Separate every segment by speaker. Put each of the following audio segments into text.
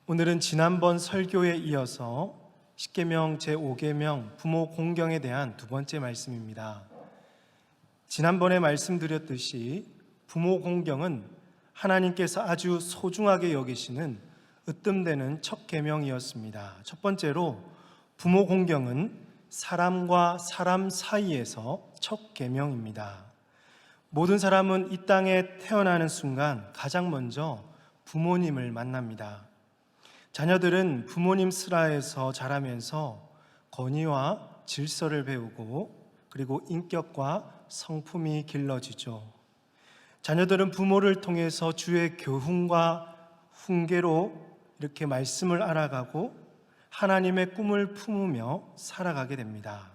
Speaker 1: 오늘은 지난번 설교에 이어서 십계명 제5계명 부모 공경에 대한 두 번째 말씀입니다. 지난번에 말씀드렸듯이 부모 공경은 하나님께서 아주 소중하게 여기시는 으뜸되는 첫 계명이었습니다. 첫 번째로 부모 공경은 사람과 사람 사이에서 첫 계명입니다. 모든 사람은 이 땅에 태어나는 순간 가장 먼저 부모님을 만납니다. 자녀들은 부모님 슬하에서 자라면서 권위와 질서를 배우고 그리고 인격과 성품이 길러지죠. 자녀들은 부모를 통해서 주의 교훈과 훈계로 이렇게 말씀을 알아가고 하나님의 꿈을 품으며 살아가게 됩니다.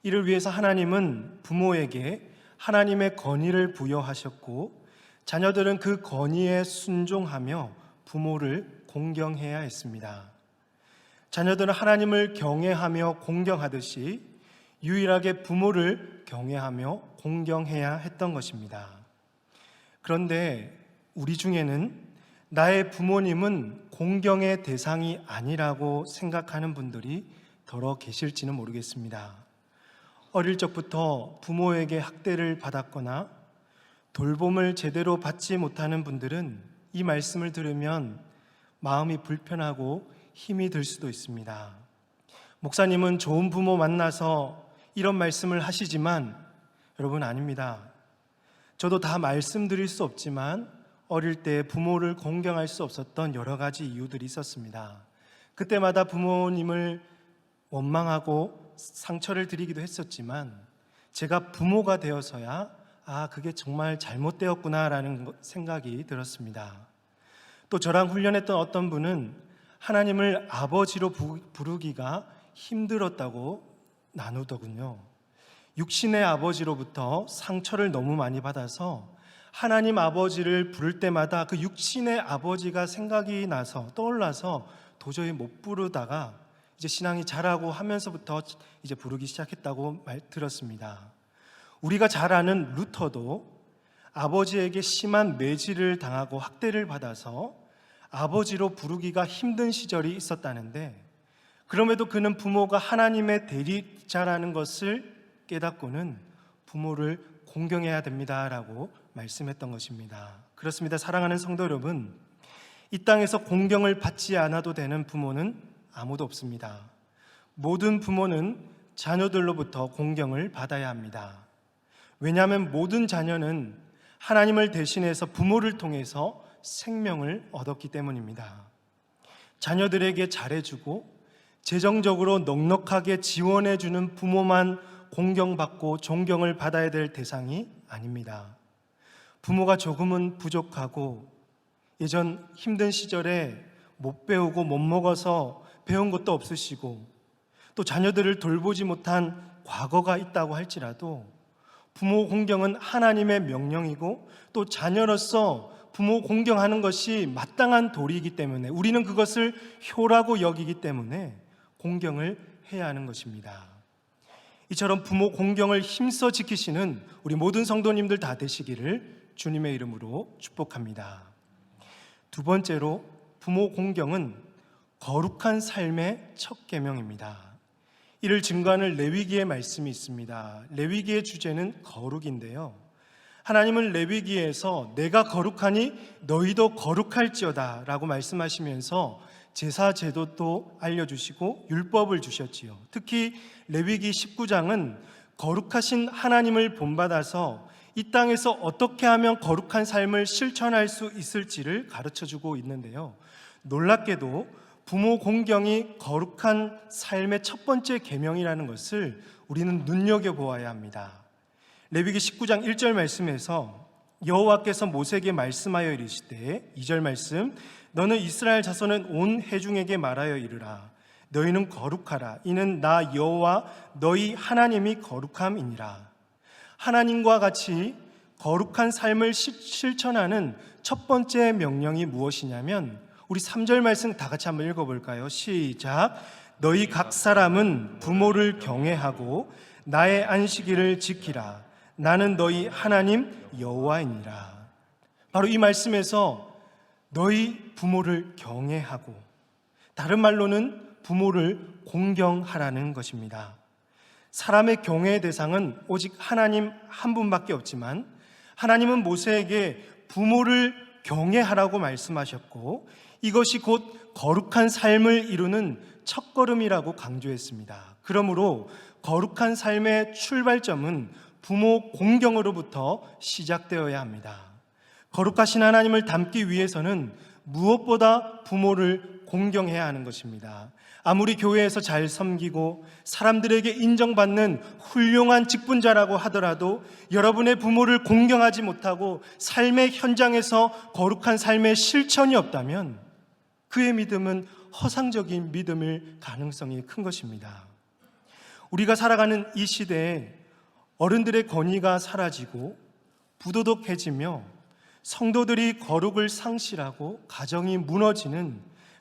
Speaker 1: 이를 위해서 하나님은 부모에게 하나님의 권위를 부여하셨고 자녀들은 그 권위에 순종하며 부모를 공경해야 했습니다. 자녀들은 하나님을 경외하며 공경하듯이 유일하게 부모를 경외하며 공경해야 했던 것입니다. 그런데 우리 중에는 나의 부모님은 공경의 대상이 아니라고 생각하는 분들이 더러 계실지는 모르겠습니다. 어릴 적부터 부모에게 학대를 받았거나 돌봄을 제대로 받지 못하는 분들은 이 말씀을 들으면 마음이 불편하고 힘이 들 수도 있습니다. 목사님은 좋은 부모 만나서 이런 말씀을 하시지만 여러분, 아닙니다. 저도 다 말씀드릴 수 없지만 어릴 때 부모를 공경할 수 없었던 여러 가지 이유들이 있었습니다. 그때마다 부모님을 원망하고 상처를 드리기도 했었지만 제가 부모가 되어서야 그게 정말 잘못되었구나라는 생각이 들었습니다. 또 저랑 훈련했던 어떤 분은 하나님을 아버지로 부르기가 힘들었다고 나누더군요. 육신의 아버지로부터 상처를 너무 많이 받아서 하나님 아버지를 부를 때마다 그 육신의 아버지가 생각이 나서 떠올라서 도저히 못 부르다가 이제 신앙이 자라고 하면서부터 이제 부르기 시작했다고 들었습니다. 우리가 잘 아는 루터도 아버지에게 심한 매질을 당하고 학대를 받아서 아버지로 부르기가 힘든 시절이 있었다는데, 그럼에도 그는 부모가 하나님의 대리자라는 것을 깨닫고는 부모를 공경해야 됩니다라고 말씀했던 것입니다. 그렇습니다. 사랑하는 성도 여러분, 이 땅에서 공경을 받지 않아도 되는 부모는 아무도 없습니다. 모든 부모는 자녀들로부터 공경을 받아야 합니다. 왜냐하면 모든 자녀는 하나님을 대신해서 부모를 통해서 생명을 얻었기 때문입니다. 자녀들에게 잘해주고 재정적으로 넉넉하게 지원해주는 부모만 공경받고 존경을 받아야 될 대상이 아닙니다. 부모가 조금은 부족하고 예전 힘든 시절에 못 배우고 못 먹어서 배운 것도 없으시고 또 자녀들을 돌보지 못한 과거가 있다고 할지라도 부모 공경은 하나님의 명령이고 또 자녀로서 부모 공경하는 것이 마땅한 도리이기 때문에 우리는 그것을 효라고 여기기 때문에 공경을 해야 하는 것입니다. 이처럼 부모 공경을 힘써 지키시는 우리 모든 성도님들 다 되시기를 주님의 이름으로 축복합니다. 두 번째로 부모 공경은 거룩한 삶의 첫 계명입니다. 이를 증거하는 레위기의 말씀이 있습니다. 레위기의 주제는 거룩인데요, 하나님은 레위기에서 내가 거룩하니 너희도 거룩할지어다 라고 말씀하시면서 제사 제도도 알려주시고 율법을 주셨지요. 특히 레위기 19장은 거룩하신 하나님을 본받아서 이 땅에서 어떻게 하면 거룩한 삶을 실천할 수 있을지를 가르쳐주고 있는데요, 놀랍게도 부모 공경이 거룩한 삶의 첫 번째 계명이라는 것을 우리는 눈여겨보아야 합니다. 레위기 19장 1절 말씀에서 여호와께서 모세에게 말씀하여 이르시되, 2절 말씀, 너는 이스라엘 자손은 온 회중에게 말하여 이르라. 너희는 거룩하라. 이는 나 여호와 너희 하나님이 거룩함이니라. 하나님과 같이 거룩한 삶을 실천하는 첫 번째 명령이 무엇이냐면 우리 3절 말씀 다 같이 한번 읽어볼까요? 시작. 너희 각 사람은 부모를 경외하고 나의 안식일을 지키라. 나는 너희 하나님 여호와이니라. 바로 이 말씀에서 너희 부모를 경외하고, 다른 말로는 부모를 공경하라는 것입니다. 사람의 경외의 대상은 오직 하나님 한 분밖에 없지만 하나님은 모세에게 부모를 경외하라고 말씀하셨고 이것이 곧 거룩한 삶을 이루는 첫걸음이라고 강조했습니다. 그러므로 거룩한 삶의 출발점은 부모 공경으로부터 시작되어야 합니다. 거룩하신 하나님을 닮기 위해서는 무엇보다 부모를 공경해야 하는 것입니다. 아무리 교회에서 잘 섬기고 사람들에게 인정받는 훌륭한 직분자라고 하더라도 여러분의 부모를 공경하지 못하고 삶의 현장에서 거룩한 삶의 실천이 없다면 그의 믿음은 허상적인 믿음일 가능성이 큰 것입니다. 우리가 살아가는 이 시대에 어른들의 권위가 사라지고 부도덕해지며 성도들이 거룩을 상실하고 가정이 무너지는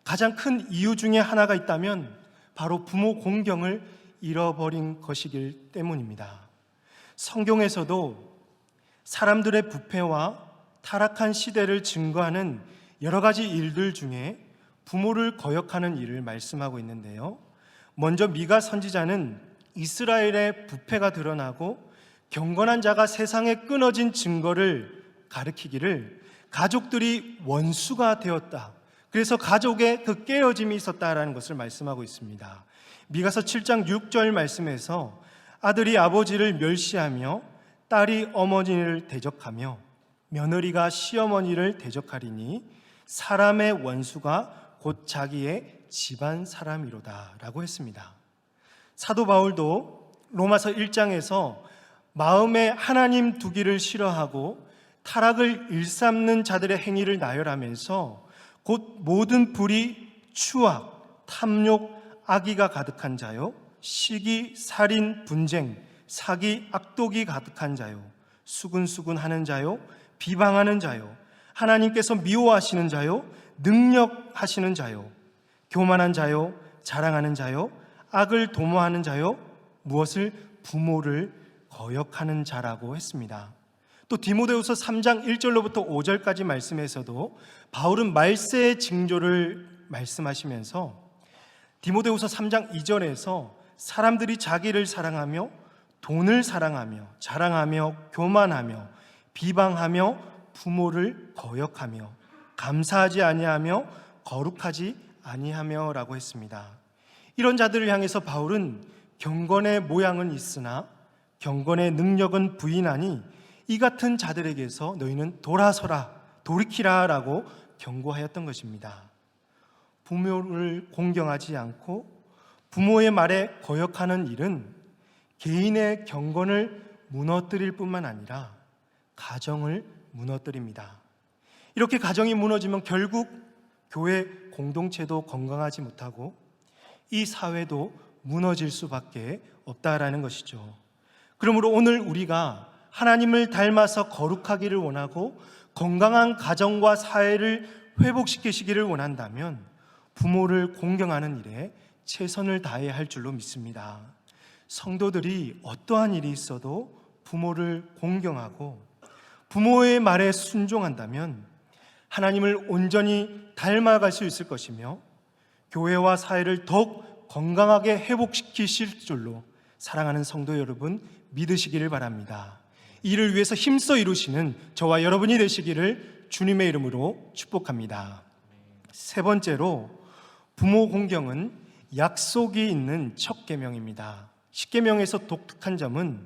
Speaker 1: 가장 큰 이유 중에 하나가 있다면 바로 부모 공경을 잃어버린 것이기 때문입니다. 성경에서도 사람들의 부패와 타락한 시대를 증거하는 여러 가지 일들 중에 부모를 거역하는 일을 말씀하고 있는데요. 먼저 미가 선지자는 이스라엘의 부패가 드러나고 경건한 자가 세상에 끊어진 증거를 가리키기를 가족들이 원수가 되었다. 그래서 가족에 그 깨어짐이 있었다라는 것을 말씀하고 있습니다. 미가서 7장 6절 말씀에서 아들이 아버지를 멸시하며 딸이 어머니를 대적하며 며느리가 시어머니를 대적하리니 사람의 원수가 곧 자기의 집안 사람이로다 라고 했습니다. 사도 바울도 로마서 1장에서 마음에 하나님 두기를 싫어하고 타락을 일삼는 자들의 행위를 나열하면서 곧 모든 불의, 추악, 탐욕, 악의가 가득한 자요, 시기, 살인, 분쟁, 사기, 악독이 가득한 자요, 수근수근하는 자요, 비방하는 자요, 하나님께서 미워하시는 자요, 능력하시는 자요, 교만한 자요, 자랑하는 자요, 악을 도모하는 자요, 무엇을 부모를 거역하는 자라고 했습니다. 또 디모데후서 3장 1절로부터 5절까지 말씀에서도 바울은 말세의 징조를 말씀하시면서 디모데후서 3장 2절에서 사람들이 자기를 사랑하며 돈을 사랑하며 자랑하며 교만하며 비방하며 부모를 거역하며 감사하지 아니하며 거룩하지 아니하며 라고 했습니다. 이런 자들을 향해서 바울은 경건의 모양은 있으나 경건의 능력은 부인하니 이 같은 자들에게서 너희는 돌아서라, 돌이키라 라고 경고하였던 것입니다. 부모를 공경하지 않고 부모의 말에 거역하는 일은 개인의 경건을 무너뜨릴 뿐만 아니라 가정을 무너뜨립니다. 이렇게 가정이 무너지면 결국 교회 공동체도 건강하지 못하고 이 사회도 무너질 수밖에 없다라는 것이죠. 그러므로 오늘 우리가 하나님을 닮아서 거룩하기를 원하고 건강한 가정과 사회를 회복시키시기를 원한다면 부모를 공경하는 일에 최선을 다해야 할 줄로 믿습니다. 성도들이 어떠한 일이 있어도 부모를 공경하고 부모의 말에 순종한다면 하나님을 온전히 닮아갈 수 있을 것이며 교회와 사회를 더욱 건강하게 회복시키실 줄로 사랑하는 성도 여러분 믿으시기를 바랍니다. 이를 위해서 힘써 이루시는 저와 여러분이 되시기를 주님의 이름으로 축복합니다. 세 번째로 부모 공경은 약속이 있는 첫 계명입니다. 10계명에서 독특한 점은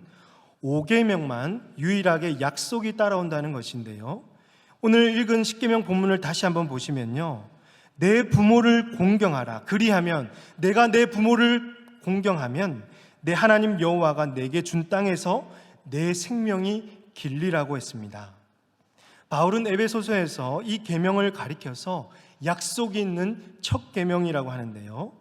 Speaker 1: 5계명만 유일하게 약속이 따라온다는 것인데요. 오늘 읽은 10계명 본문을 다시 한번 보시면요. 내 부모를 공경하라. 그리하면 내가 내 부모를 공경하면 내 하나님 여호와가 내게 준 땅에서 내 생명이 길리라고 했습니다. 바울은 에베소서에서 이 계명을 가리켜서 약속이 있는 첫 계명이라고 하는데요.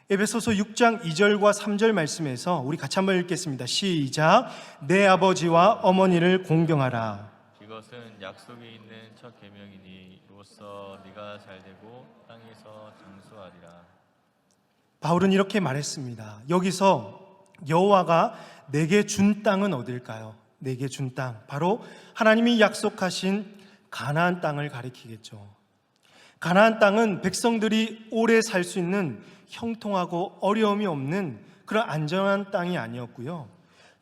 Speaker 1: 에베소서 6장 2절과 3절 말씀에서 우리 같이 한번 읽겠습니다. 시작. 내 아버지와 어머니를 공경하라.
Speaker 2: 이것은 약속이 있는 첫 계명이니 이로써 네가 잘되고 땅에서 장수하리라.
Speaker 1: 바울은 이렇게 말했습니다. 여기서 여호와가 내게 준 땅은 어딜까요? 내게 준 땅, 바로 하나님이 약속하신 가나안 땅을 가리키겠죠. 가나안 땅은 백성들이 오래 살 수 있는 형통하고 어려움이 없는 그런 안전한 땅이 아니었고요.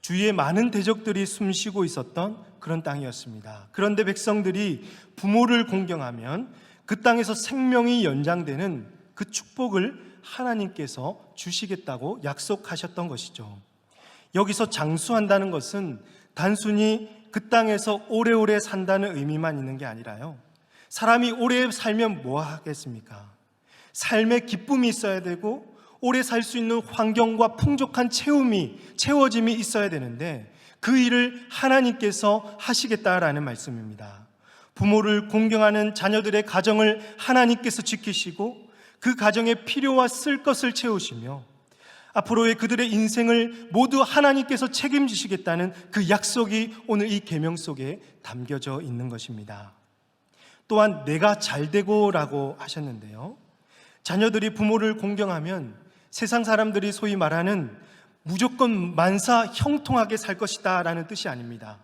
Speaker 1: 주위에 많은 대적들이 숨쉬고 있었던 그런 땅이었습니다. 그런데 백성들이 부모를 공경하면 그 땅에서 생명이 연장되는 그 축복을 하나님께서 주시겠다고 약속하셨던 것이죠. 여기서 장수한다는 것은 단순히 그 땅에서 오래오래 산다는 의미만 있는 게 아니라요, 사람이 오래 살면 뭐 하겠습니까? 삶의 기쁨이 있어야 되고 오래 살 수 있는 환경과 풍족한 채워짐이 있어야 되는데 그 일을 하나님께서 하시겠다라는 말씀입니다. 부모를 공경하는 자녀들의 가정을 하나님께서 지키시고 그 가정의 필요와 쓸 것을 채우시며 앞으로의 그들의 인생을 모두 하나님께서 책임지시겠다는 그 약속이 오늘 이 계명 속에 담겨져 있는 것입니다. 또한 내가 잘되고라고 하셨는데요, 자녀들이 부모를 공경하면 세상 사람들이 소위 말하는 무조건 만사 형통하게 살 것이다 라는 뜻이 아닙니다.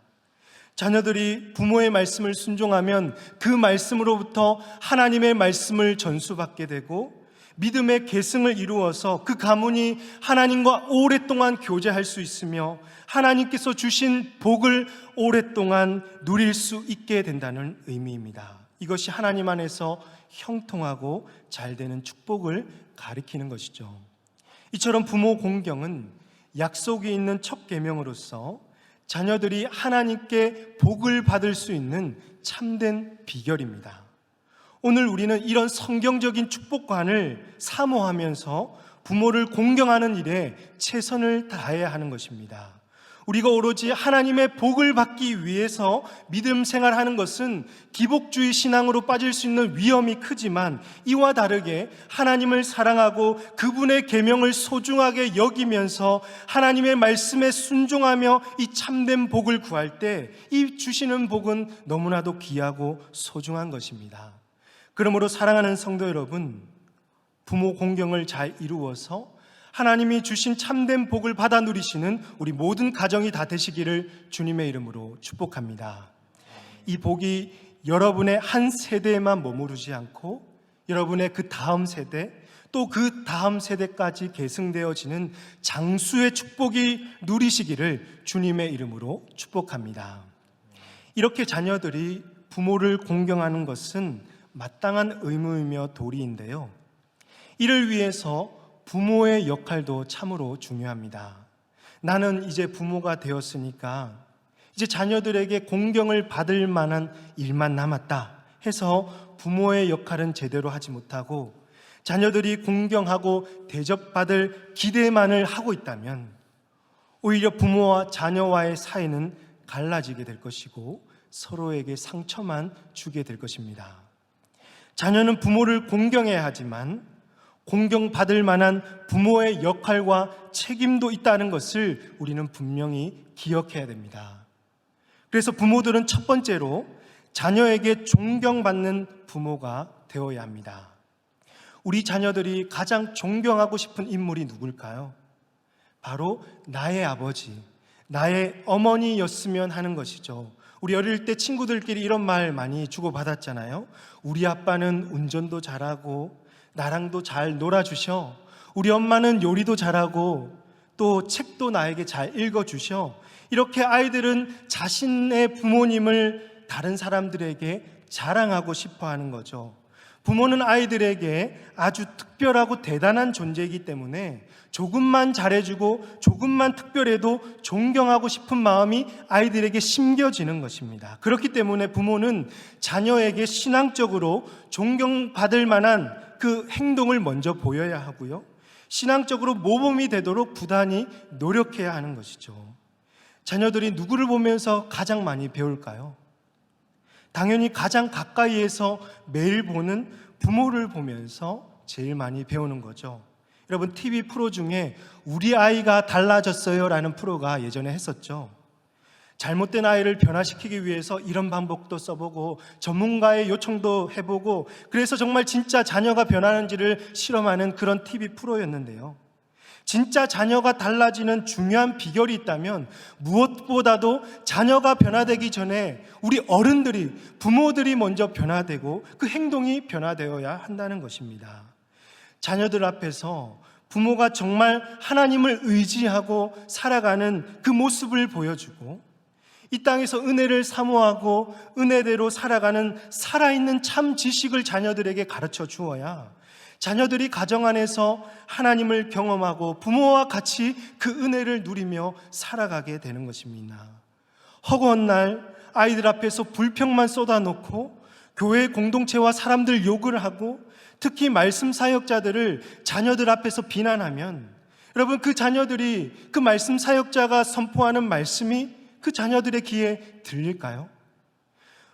Speaker 1: 자녀들이 부모의 말씀을 순종하면 그 말씀으로부터 하나님의 말씀을 전수받게 되고 믿음의 계승을 이루어서 그 가문이 하나님과 오랫동안 교제할 수 있으며 하나님께서 주신 복을 오랫동안 누릴 수 있게 된다는 의미입니다. 이것이 하나님 안에서 형통하고 잘 되는 축복을 가리키는 것이죠. 이처럼 부모 공경은 약속이 있는 첫 계명으로서 자녀들이 하나님께 복을 받을 수 있는 참된 비결입니다. 오늘 우리는 이런 성경적인 축복관을 사모하면서 부모를 공경하는 일에 최선을 다해야 하는 것입니다. 우리가 오로지 하나님의 복을 받기 위해서 믿음 생활하는 것은 기복주의 신앙으로 빠질 수 있는 위험이 크지만, 이와 다르게 하나님을 사랑하고 그분의 계명을 소중하게 여기면서 하나님의 말씀에 순종하며 이 참된 복을 구할 때 이 주시는 복은 너무나도 귀하고 소중한 것입니다. 그러므로 사랑하는 성도 여러분, 부모 공경을 잘 이루어서 하나님이 주신 참된 복을 받아 누리시는 우리 모든 가정이 다 되시기를 주님의 이름으로 축복합니다. 이 복이 여러분의 한 세대에만 머무르지 않고 여러분의 그 다음 세대, 또 그 다음 세대까지 계승되어지는 장수의 축복이 누리시기를 주님의 이름으로 축복합니다. 이렇게 자녀들이 부모를 공경하는 것은 마땅한 의무이며 도리인데요, 이를 위해서 부모의 역할도 참으로 중요합니다. 나는 이제 부모가 되었으니까 이제 자녀들에게 공경을 받을 만한 일만 남았다 해서 부모의 역할은 제대로 하지 못하고 자녀들이 공경하고 대접받을 기대만을 하고 있다면 오히려 부모와 자녀와의 사이는 갈라지게 될 것이고 서로에게 상처만 주게 될 것입니다. 자녀는 부모를 공경해야 하지만 공경받을 만한 부모의 역할과 책임도 있다는 것을 우리는 분명히 기억해야 됩니다. 그래서 부모들은 첫 번째로 자녀에게 존경받는 부모가 되어야 합니다. 우리 자녀들이 가장 존경하고 싶은 인물이 누굴까요? 바로 나의 아버지, 나의 어머니였으면 하는 것이죠. 우리 어릴 때 친구들끼리 이런 말 많이 주고받았잖아요. 우리 아빠는 운전도 잘하고 나랑도 잘 놀아주셔. 우리 엄마는 요리도 잘하고 또 책도 나에게 잘 읽어주셔. 이렇게 아이들은 자신의 부모님을 다른 사람들에게 자랑하고 싶어 하는 거죠. 부모는 아이들에게 아주 특별하고 대단한 존재이기 때문에 조금만 잘해주고 조금만 특별해도 존경하고 싶은 마음이 아이들에게 심겨지는 것입니다. 그렇기 때문에 부모는 자녀에게 신앙적으로 존경받을 만한 그 행동을 먼저 보여야 하고요, 신앙적으로 모범이 되도록 부단히 노력해야 하는 것이죠. 자녀들이 누구를 보면서 가장 많이 배울까요? 당연히 가장 가까이에서 매일 보는 부모를 보면서 제일 많이 배우는 거죠. 여러분, TV 프로 중에 우리 아이가 달라졌어요 라는 프로가 예전에 했었죠. 잘못된 아이를 변화시키기 위해서 이런 방법도 써보고 전문가의 요청도 해보고, 그래서 정말 진짜 자녀가 변하는지를 실험하는 그런 TV 프로였는데요, 진짜 자녀가 달라지는 중요한 비결이 있다면 무엇보다도 자녀가 변화되기 전에 우리 어른들이, 부모들이 먼저 변화되고 그 행동이 변화되어야 한다는 것입니다. 자녀들 앞에서 부모가 정말 하나님을 의지하고 살아가는 그 모습을 보여주고, 이 땅에서 은혜를 사모하고 은혜대로 살아가는 살아있는 참 지식을 자녀들에게 가르쳐 주어야 자녀들이 가정 안에서 하나님을 경험하고 부모와 같이 그 은혜를 누리며 살아가게 되는 것입니다. 허구한 날 아이들 앞에서 불평만 쏟아놓고 교회 공동체와 사람들 욕을 하고 특히 말씀 사역자들을 자녀들 앞에서 비난하면, 여러분, 그 자녀들이 그 말씀 사역자가 선포하는 말씀이 그 자녀들의 귀에 들릴까요?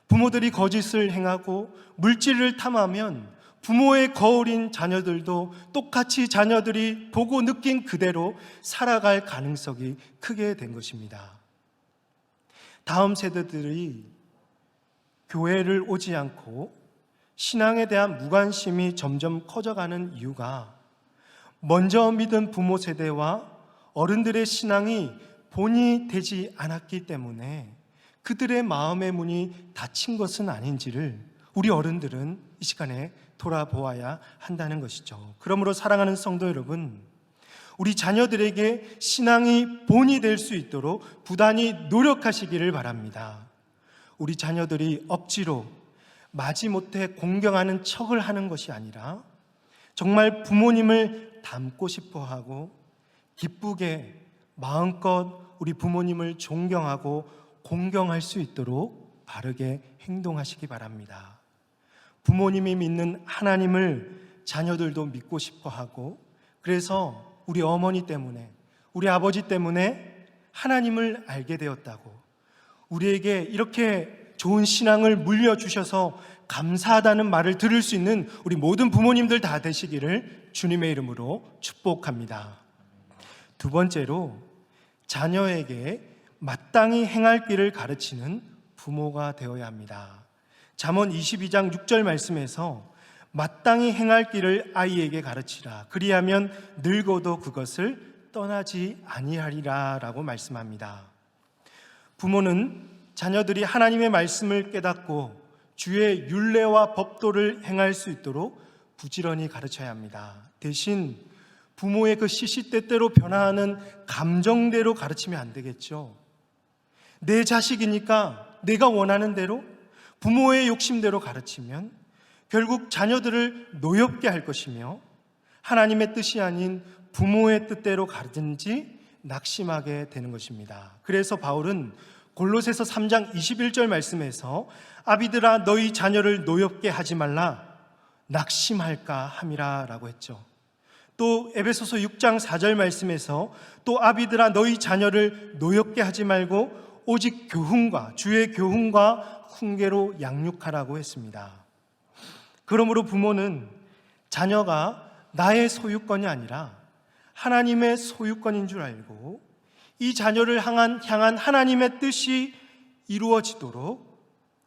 Speaker 1: 부모들이 거짓을 행하고 물질을 탐하면 부모의 거울인 자녀들도 똑같이 자녀들이 보고 느낀 그대로 살아갈 가능성이 크게 된 것입니다. 다음 세대들이 교회를 오지 않고 신앙에 대한 무관심이 점점 커져가는 이유가 먼저 믿은 부모 세대와 어른들의 신앙이 본이 되지 않았기 때문에 그들의 마음의 문이 닫힌 것은 아닌지를 우리 어른들은 이 시간에 돌아보아야 한다는 것이죠. 그러므로 사랑하는 성도 여러분, 우리 자녀들에게 신앙이 본이 될 수 있도록 부단히 노력하시기를 바랍니다. 우리 자녀들이 억지로 마지못해 공경하는 척을 하는 것이 아니라 정말 부모님을 닮고 싶어하고 기쁘게 마음껏 우리 부모님을 존경하고 공경할 수 있도록 바르게 행동하시기 바랍니다. 부모님이 믿는 하나님을 자녀들도 믿고 싶어하고, 그래서 우리 어머니 때문에, 우리 아버지 때문에 하나님을 알게 되었다고, 우리에게 이렇게 좋은 신앙을 물려주셔서 감사하다는 말을 들을 수 있는 우리 모든 부모님들 다 되시기를 주님의 이름으로 축복합니다. 두 번째로, 자녀에게 마땅히 행할 길을 가르치는 부모가 되어야 합니다. 잠언 22장 6절 말씀에서 마땅히 행할 길을 아이에게 가르치라, 그리하면 늙어도 그것을 떠나지 아니하리라 라고 말씀합니다. 부모는 자녀들이 하나님의 말씀을 깨닫고 주의 율례와 법도를 행할 수 있도록 부지런히 가르쳐야 합니다. 대신 부모의 그 시시때때로 변화하는 감정대로 가르치면 안 되겠죠. 내 자식이니까 내가 원하는 대로, 부모의 욕심대로 가르치면 결국 자녀들을 노엽게 할 것이며 하나님의 뜻이 아닌 부모의 뜻대로 가든지 낙심하게 되는 것입니다. 그래서 바울은 골로새서 3장 21절 말씀에서 아비들아 너희 자녀를 노엽게 하지 말라 낙심할까 함이라 라고 했죠. 또 에베소서 6장 4절 말씀에서 또 아비들아 너희 자녀를 노엽게 하지 말고 오직 교훈과 주의 교훈과 훈계로 양육하라고 했습니다. 그러므로 부모는 자녀가 나의 소유권이 아니라 하나님의 소유권인 줄 알고 이 자녀를 향한 하나님의 뜻이 이루어지도록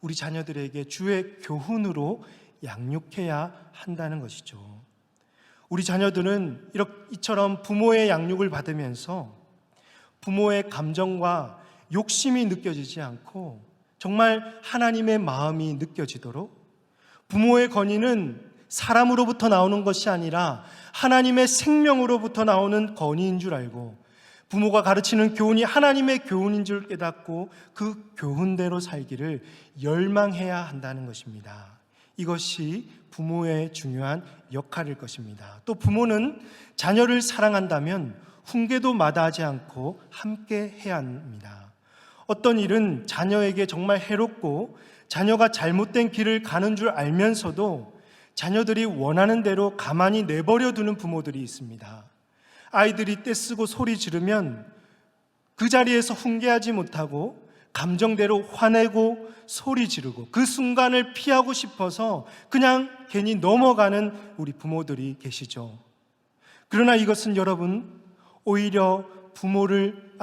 Speaker 1: 우리 자녀들에게 주의 교훈으로 양육해야 한다는 것이죠. 우리 자녀들은 이처럼 부모의 양육을 받으면서 부모의 감정과 욕심이 느껴지지 않고 정말 하나님의 마음이 느껴지도록, 부모의 건의는 사람으로부터 나오는 것이 아니라 하나님의 생명으로부터 나오는 건의인 줄 알고 부모가 가르치는 교훈이 하나님의 교훈인 줄 깨닫고 그 교훈대로 살기를 열망해야 한다는 것입니다. 이것이 부모의 중요한 역할일 것입니다. 또 부모는 자녀를 사랑한다면 훈계도 마다하지 않고 함께 해야 합니다. 어떤 일은 자녀에게 정말 해롭고 자녀가 잘못된 길을 가는 줄 알면서도 자녀들이 원하는 대로 가만히 내버려 두는 부모들이 있습니다. 아이들이 떼쓰고 소리 지르면 그 자리에서 훈계하지 못하고 감정대로 화내고 소리 지르고 그 순간을 피하고 싶어서 그냥 괜히 넘어가는 우리 부모들이 계시죠. 그러나 이것은 여러분 오히려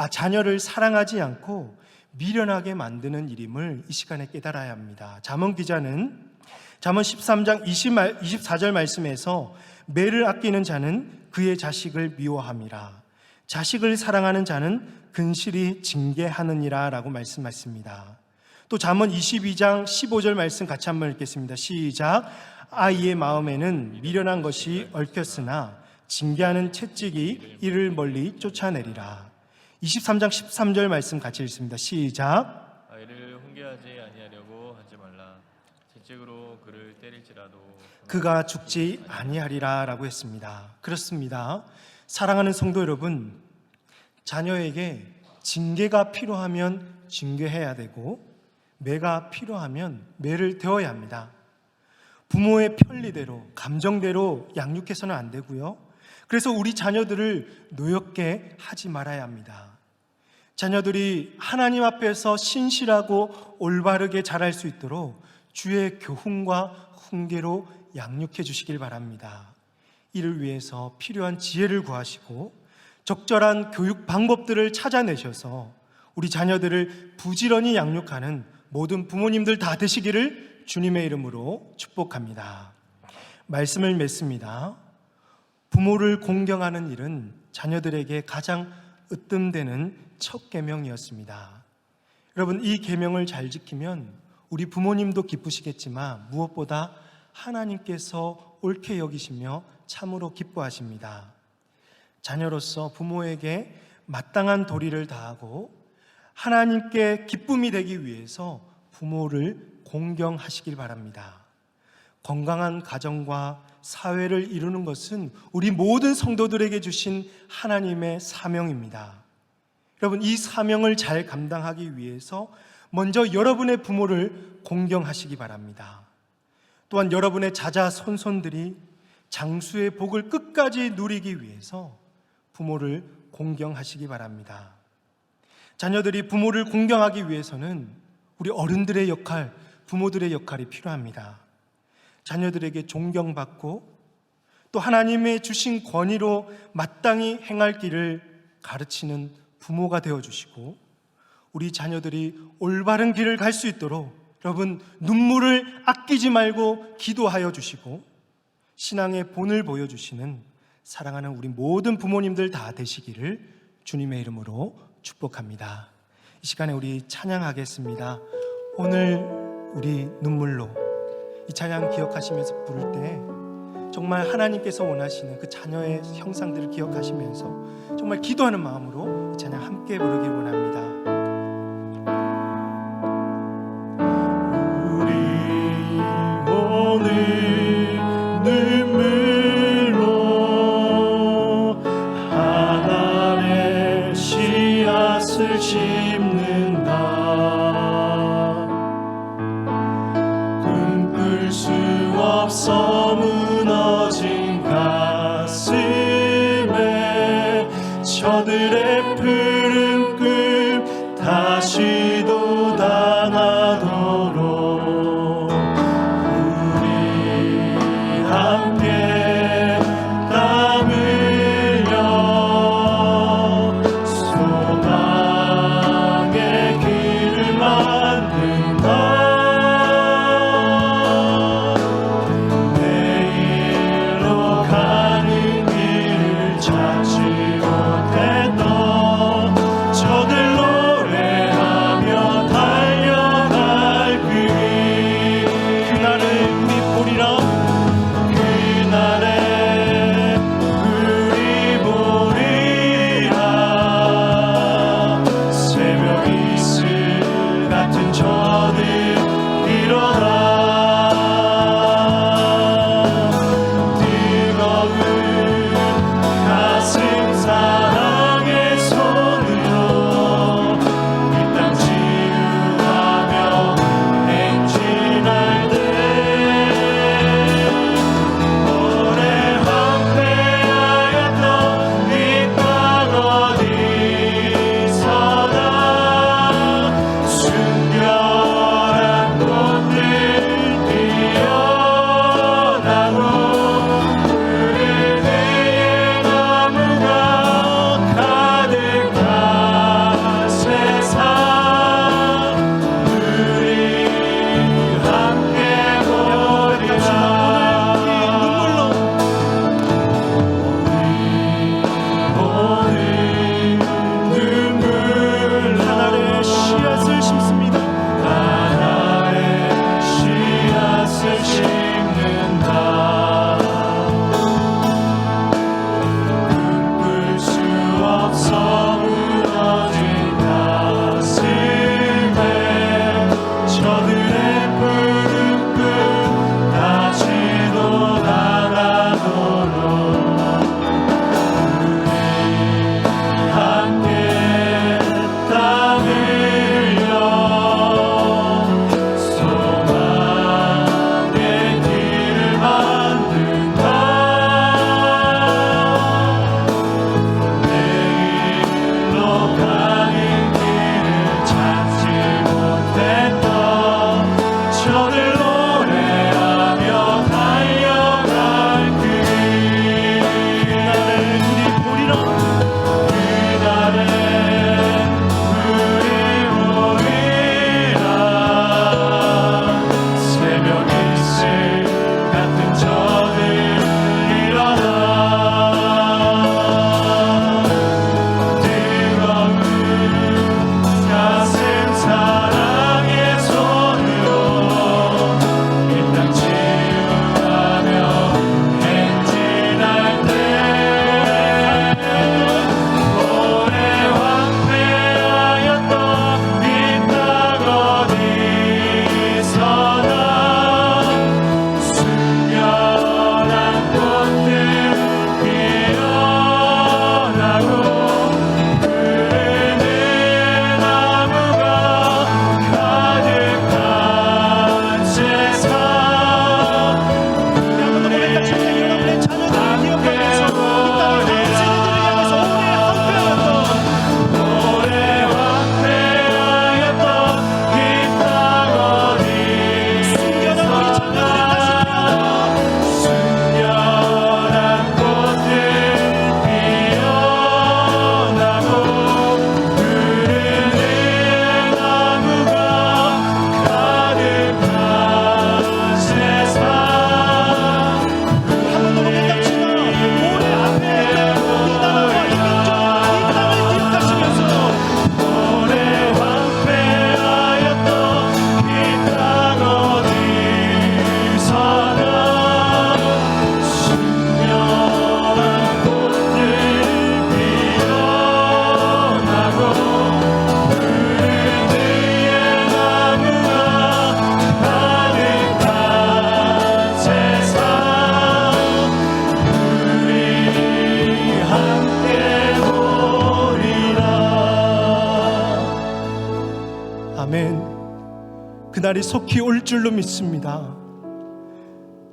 Speaker 1: 자녀를 사랑하지 않고 미련하게 만드는 일임을 이 시간에 깨달아야 합니다. 잠언 기자는 잠언 13장 24절 말씀에서 매를 아끼는 자는 그의 자식을 미워함이라 자식을 사랑하는 자는 근실히 징계하느니라 라고 말씀하십니다. 또 잠언 22장 15절 말씀 같이 한번 읽겠습니다. 시작. 아이의 마음에는 미련한 것이 얽혔으나 징계하는 채찍이 이를 멀리 쫓아내리라. 23장 13절 말씀 같이 읽습니다. 시작.
Speaker 2: 아이를 훈계하지 아니하려고 하지 말라. 채찍으로 그를 때릴지라도
Speaker 1: 그가 죽지 아니하리라 라고 했습니다. 그렇습니다. 사랑하는 성도 여러분, 자녀에게 징계가 필요하면 징계해야 되고 매가 필요하면 매를 대어야 합니다. 부모의 편리대로, 감정대로 양육해서는 안 되고요. 그래서 우리 자녀들을 노엽게 하지 말아야 합니다. 자녀들이 하나님 앞에서 신실하고 올바르게 자랄 수 있도록 주의 교훈과 훈계로 양육해 주시길 바랍니다. 이를 위해서 필요한 지혜를 구하시고 적절한 교육 방법들을 찾아내셔서 우리 자녀들을 부지런히 양육하는 모든 부모님들 다 되시기를 주님의 이름으로 축복합니다. 말씀을 맺습니다. 부모를 공경하는 일은 자녀들에게 가장 으뜸되는 첫 계명이었습니다. 여러분, 이 계명을 잘 지키면 우리 부모님도 기쁘시겠지만 무엇보다 하나님께서 옳게 여기시며 참으로 기뻐하십니다. 자녀로서 부모에게 마땅한 도리를 다하고 하나님께 기쁨이 되기 위해서 부모를 공경하시길 바랍니다. 건강한 가정과 사회를 이루는 것은 우리 모든 성도들에게 주신 하나님의 사명입니다. 여러분, 이 사명을 잘 감당하기 위해서 먼저 여러분의 부모를 공경하시기 바랍니다. 또한 여러분의 자자손손들이 장수의 복을 끝까지 누리기 위해서 부모를 공경하시기 바랍니다. 자녀들이 부모를 공경하기 위해서는 우리 어른들의 역할, 부모들의 역할이 필요합니다. 자녀들에게 존경받고 또 하나님의 주신 권위로 마땅히 행할 길을 가르치는 부모가 되어주시고 우리 자녀들이 올바른 길을 갈 수 있도록 여러분 눈물을 아끼지 말고 기도하여 주시고 신앙의 본을 보여주시는 사랑하는 우리 모든 부모님들 다 되시기를 주님의 이름으로 축복합니다. 이 시간에 우리 찬양하겠습니다. 오늘 우리 눈물로 이 찬양 기억하시면서 부를 때 정말 하나님께서 원하시는 그 자녀의 형상들을 기억하시면서 정말 기도하는 마음으로 이 찬양 함께 부르길 원합니다. 우리 오늘 눈물로 하나님의 씨앗을 심는다. 꿈꿀 수 없어 무너진 가슴에 저들의 푸른 꿈 다시 돋아나도록 우리 함께 땀 흘려 소망의 길을 만든다. 내일로 가는 길을 찾지 못했던 그날이 속히 올 줄로 믿습니다.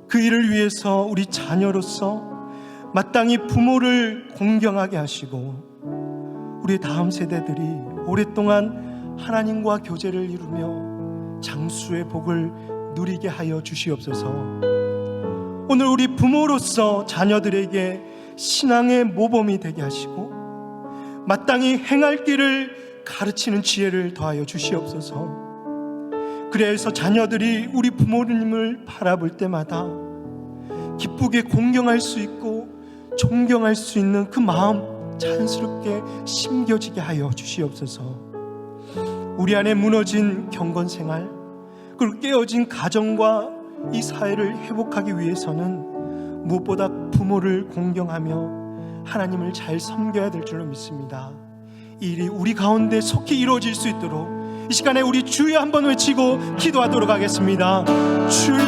Speaker 1: 그 일을 위해서 우리 자녀로서 마땅히 부모를 공경하게 하시고 우리 다음 세대들이 오랫동안 하나님과 교제를 이루며 장수의 복을 누리게 하여 주시옵소서. 오늘 우리 부모로서 자녀들에게 신앙의 모범이 되게 하시고 마땅히 행할 길을 가르치는 지혜를 더하여 주시옵소서. 그래서 자녀들이 우리 부모님을 바라볼 때마다 기쁘게 공경할 수 있고 존경할 수 있는 그 마음 자연스럽게 심겨지게 하여 주시옵소서. 우리 안에 무너진 경건생활, 그리고 깨어진 가정과 이 사회를 회복하기 위해서는 무엇보다 부모를 공경하며 하나님을 잘 섬겨야 될 줄로 믿습니다. 이 일이 우리 가운데 속히 이루어질 수 있도록 이 시간에 우리 주여 한번 외치고 기도하도록 하겠습니다. 주여,